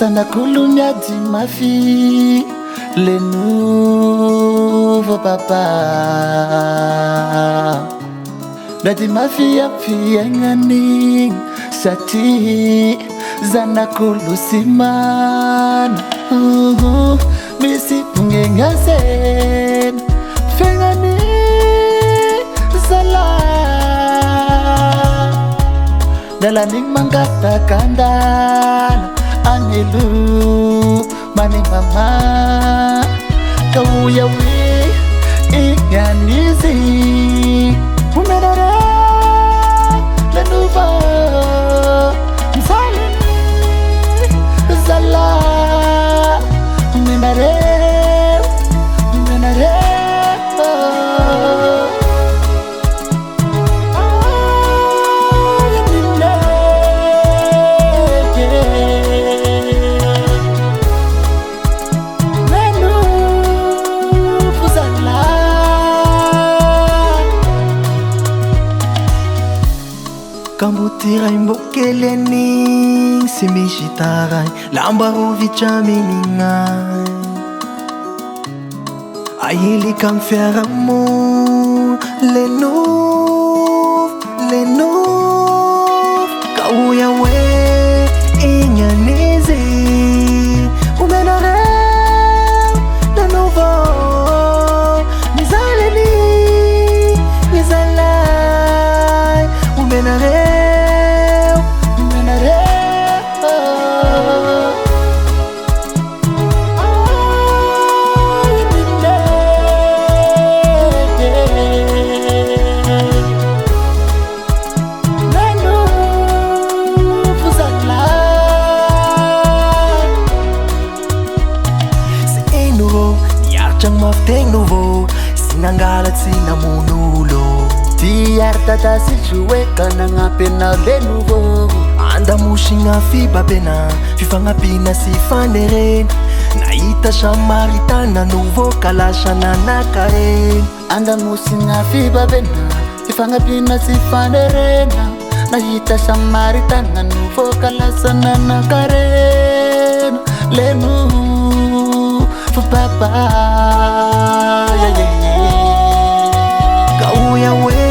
Sanakulu miady mafy le nouveau papa. Miady mafy ampiaignany satria zanakulu sy mana. Misy ponegna zeny fiaignany zalahy. Dalan'igny mangataka andala anelo mane mama ka uya we iganizi umenare le nouveau msalini zala umenare Kambutiray mbokeleni sy misy taray lamba rovitra miningay aely kam fiaramo le nouveau ka uya we ignanizy umenare le nouveau mizaleni mizalay umenare. Niartragny mafiteny nouveau sy nangalatsy namono olo Diary tata sy joué ka nagnampy anao le nouveau. andamosigna fibabena fifagnapina sy fanerena nahita samaritana nouveau ka lasa nanakarena. Andamosigna fibabena fifagnapina sy fanerena nahita samaritana nouveau ka lasa nanakarena. Le nouveau papa ka uya we